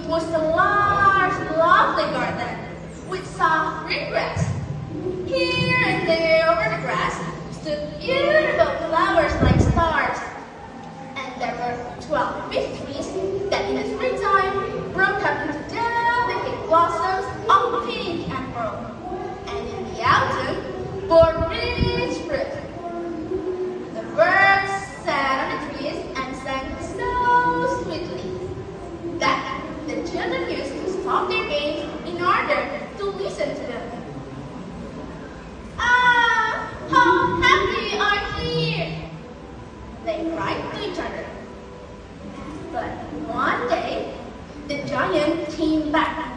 was a large, lovely garden with soft green grass. Here and there over the grass stood beautiful flowers like stars. And there were 12 big trees that in the springtime broke up into delicate blossoms of pink and pearl. And in the autumn bore rich fruit. The birds sat on the trees and sang so sweetly that the children used to stop their games in order to listen to them. Ah, how happy I'm here! They cried to each other. But one day, the giant came back.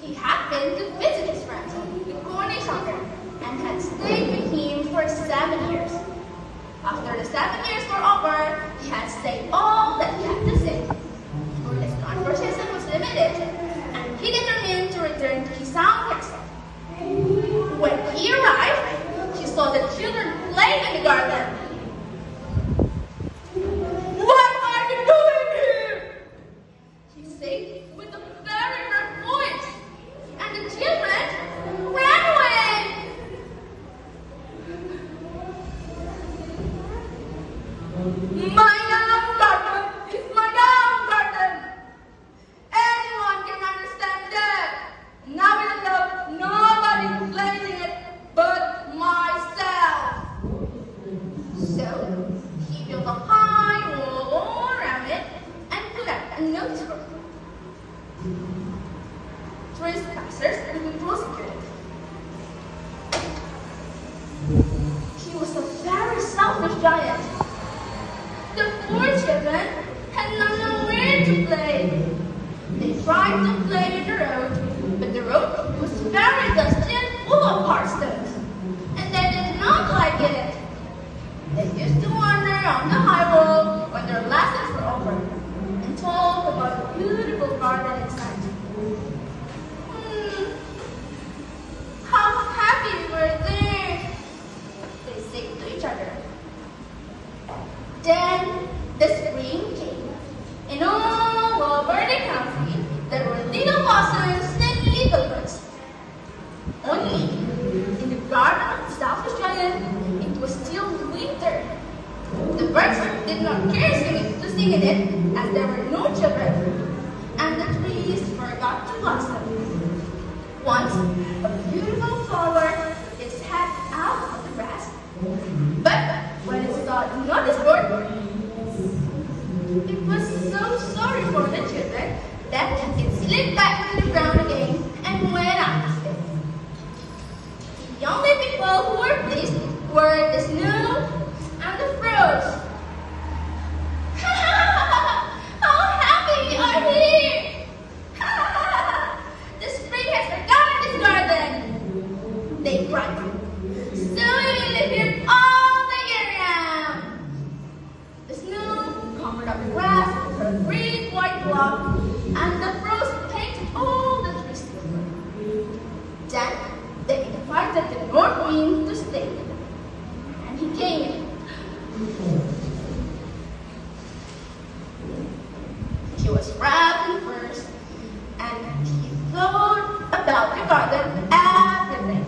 He had been to visit his friends, the Cornish hunter, and had stayed with him for 7 years. After the 7 years were over, he had said all that he had to say. For his conversation was limited, and he determined to return to his own castle. When he arrived, he saw the children playing in the garden. "What are you doing here?" he said with a very rough voice, and the children ran away. "My own garden is my own garden. Anyone can understand that. Now in love, nobody is claiming it but myself." So he built a high wall all around it and put up a notice board. Trespassers would be prosecuted. He was a very selfish giant. The poor children had nowhere to play. They tried to play in the road, but the road was very dusty and full of hard stones, and they did not like it. They used to wander on the high road when their lessons were over and talk about the beautiful garden inside. How happy we were there, they said to each other. Then the spring came, and all over the country there were little blossoms and little birds. Only in the garden of the selfish giant, it was still winter. The birds did not care to sing in it, as there were no children, and the trees forgot to blossom. Once, a beautiful flower is head out of the grass, but when it saw the notice board, it was so sorry for the children that it slipped back to the ground again and went out to stay. The only people who were pleased were the snow and the frost. How happy we are here! The spring has forgotten this garden, they cried. So we will live here all the year round. The snow covered up the grass with a great white block, and the frost painted all the trees silver. Then they invited the north wind to stay, and he came. He was wrapped in furs, and he flowed about the garden every day.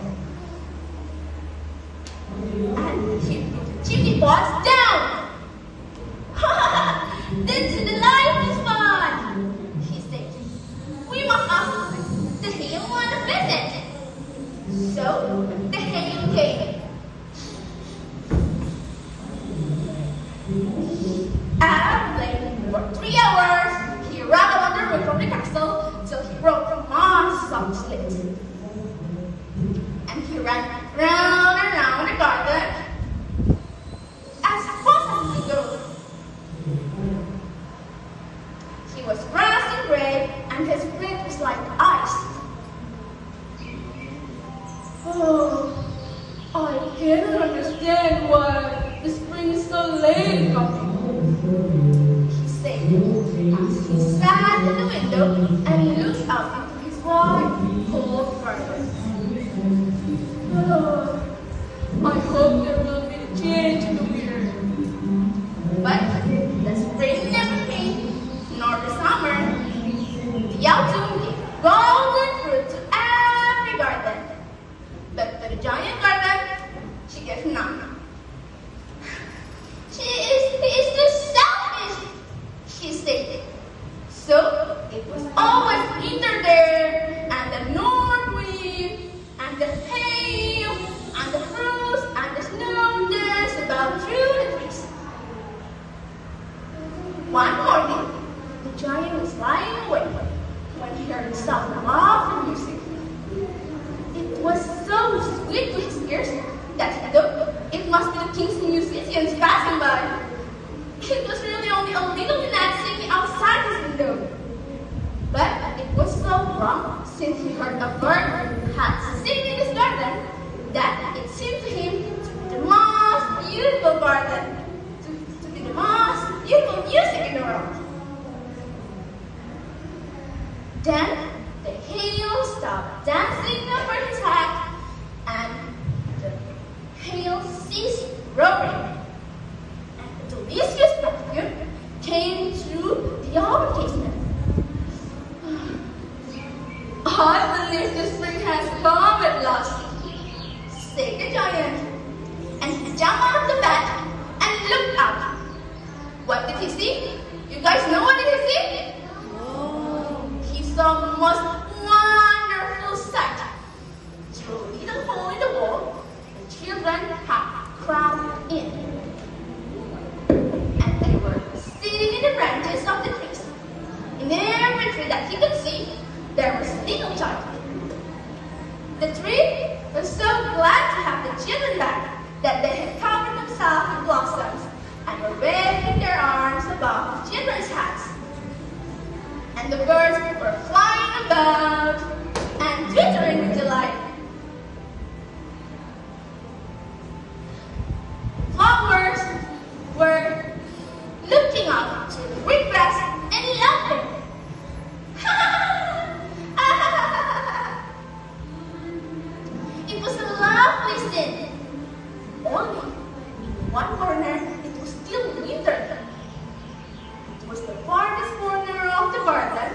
And he put the chimney pots down. "This is the lively spot," he said. "We must ask the hail on a visit." So the hail came. After for 3 hours, he ran around the roof of the castle till he broke the mass of slits. And he ran round and round the garden as fast as he could. He was grass and gray, and his breath was like ice. "Oh, I cannot understand why the spring is so late coming," he said as he sat in the window and looked out into his wide, cold garden. "Oh, I hope there will be a change the king's musicians passing by. It was really only a little gnat singing outside his window. But it was so wrong, since he heard a bird had singing in his garden, that it seemed to him to be the most beautiful garden, to be the most beautiful music in the world. Then the hail stopped dancing over his hat, and the hail ceased roaring, and a delicious perfume came through the open casement. I believe the spring has come at last, said the giant, and he jumped out of the bed and looked out. What did he see? You guys know what did he see? Oh, he saw the most wonderful sight. Through a little hole in the wall, the children had crowded in, and they were sitting in the branches of the trees. In every tree that he could see, there was a little giant. The tree was so glad to have the children back that they had covered themselves with blossoms and were waving their arms above the children's hats. And the birds were flying about and twittering with delight. Flowers were looking up through the green grass and laughing. It was a lovely scene. Only in one corner it was still winter. It was the farthest corner of the garden,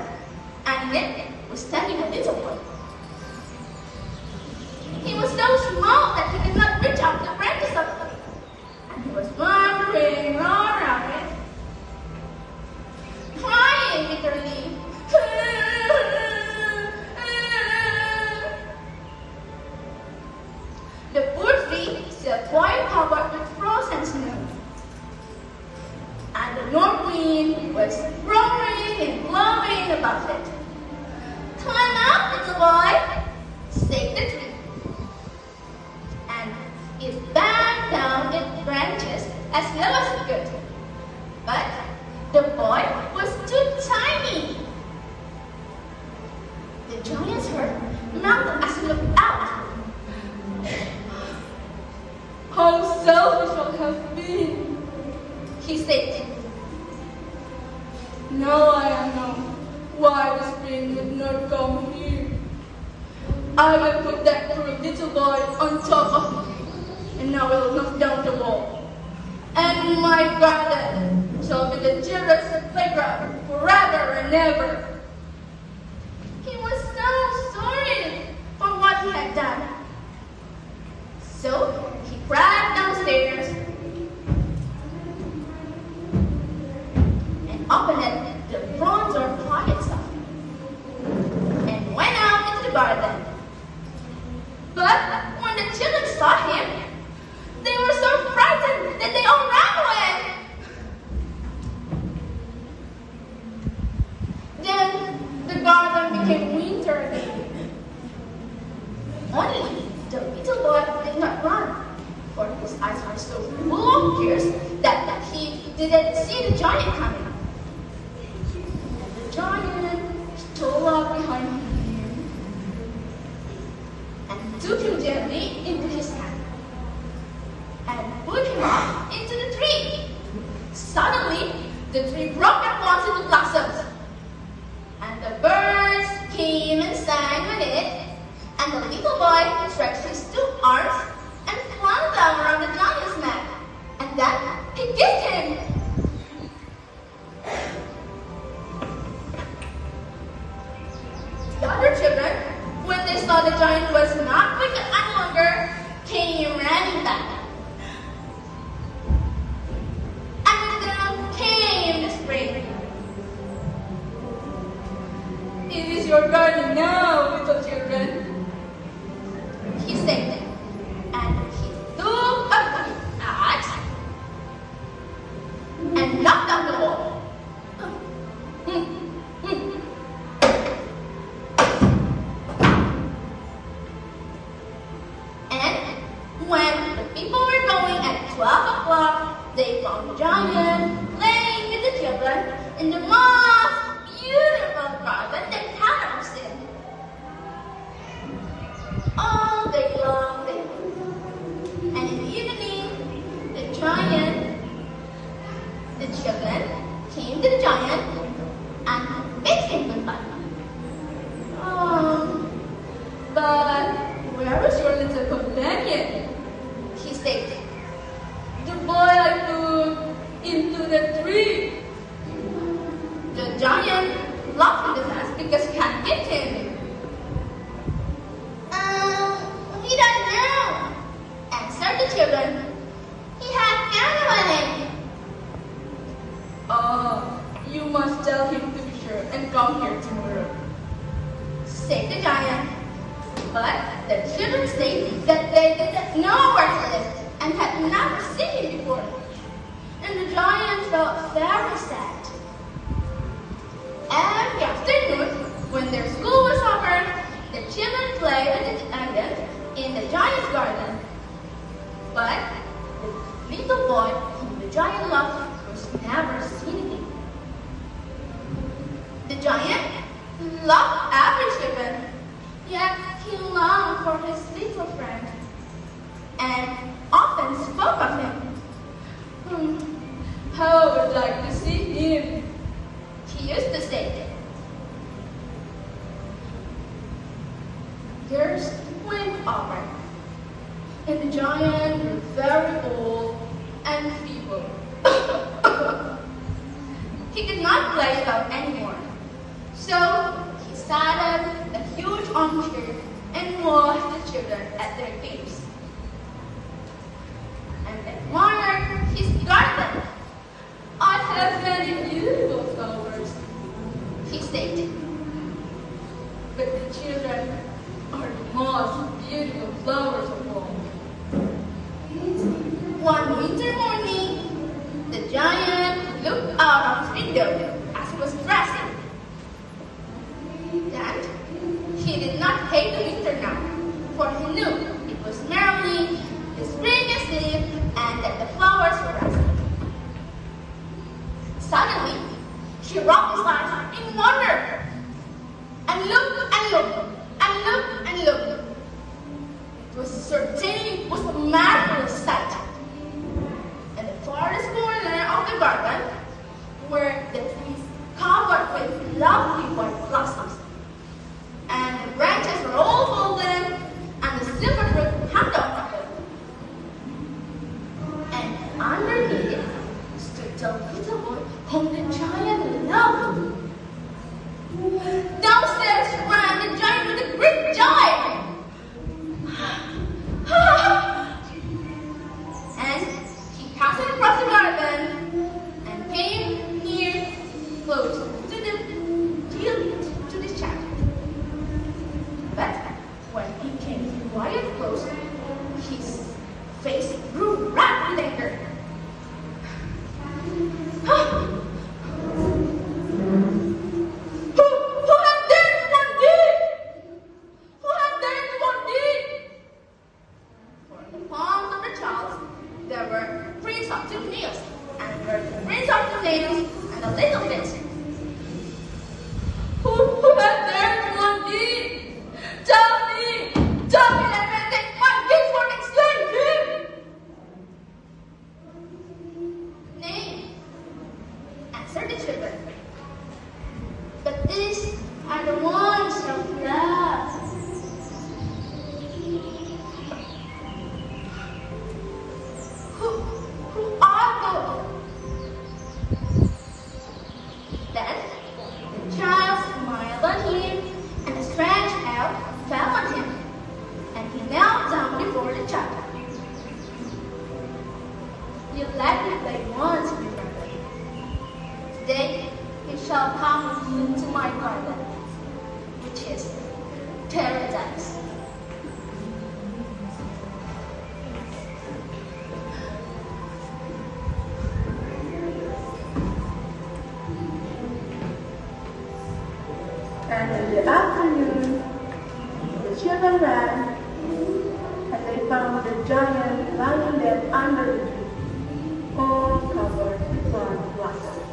and in it was standing a little boy. He was so small that he could not reach out the branches of the tree, and he was wandering all around it, crying bitterly. The poor tree still quite covered with frozen snow, and the north wind was roaring and blowing about it. Climb up, little boy, said the tree, and it banged down its branches as well as it could. But the boy was too tiny. The giant's heart melted as he looked out. How selfish I have been, he said. Now I know why the spring would not come here. I will put that poor little boy on top of me, and now I will knock down the wall. And my garden shall be the children's playground forever and ever. He was so sorry for what he had done. So he crept downstairs and opened the front door quiet softly and went out into the garden. But when the children saw him, they were so frightened that they all ran away. Then the garden became winter again. Only the little boy did not run, for his eyes were so full of tears that he didn't see the giant coming. And the giant stole up behind him and took him gently into his hand and put him up into the tree. Suddenly, the tree broke at once into blossoms, and the birds came and sang with it. And the little boy stretched his two arms and flung them around the giant's neck, and then he kissed him. The other children, when they saw the giant was not wicked any longer, came running back. And with them came the spring. It is your garden now, little children, he said, and he took a big axe and knocked down the wall. And when the people were going at 12 found the giant playing with the children in the most beautiful garden they'd ever seen. All day long they played. And in the evening, the children came to the giant and begged him goodbye. Oh, but where is your little companion? He said. The boy I put into the tree. The giant laughed at us because he had hit him. We don't know, answered the children. He had animal. Oh, you must tell him to be sure and come here tomorrow, said the giant. But the children said that they didn't know where he lived and had never seen him before. And the giant felt very sad. Every afternoon, when their school was over, the children played with the giant in the giant's garden. But the little boy whom the giant loved was never seen again. The giant loved every children, yet he longed for his little friend and often spoke of him. How I would like to see him, he used to say. Years went over, and the giant grew very old and feeble. He could not play about anymore, so he sat in a huge armchair and watched the children at their games. And admired his garden. I have many beautiful flowers, he said. But the children are the most beautiful flowers of all. One winter morning, the giant looked out of his window as he was dressing. And he did not hate the winter now, for he knew it was merely the spring asleep and that the flowers were resting. Suddenly, he rubbed his eyes in wonder and looked and looked and looked and looked. It was certainly a marvelous sight. In the farthest corner of the garden were the trees covered with lovely white blossoms, and the branches were all folded, and the silver fruit hung down from them. And underneath it stood the little boy whom the giant loved. Downstairs ran the giant with a great joy. And he passed across the garden and came near close to the child. But when he came quite close, his face grew red with anger. Who had dared to want this? Who had dared to want this? For in the palms of the child there were prints of two nails, and there were the prints of two nails and a little bit. Who had dared to want this? Tell me that I take my gift for explain him. Nay, answered the children. But these are the ones of love. Who are those? Then the child smiled on him, and a strange help fell on him, and he knelt down before the child. You let me play once, remember. Today you shall come with me into my garden, which is paradise. And in the afternoon, the children ran, and they found the giant lying there under the tree, all covered for glass.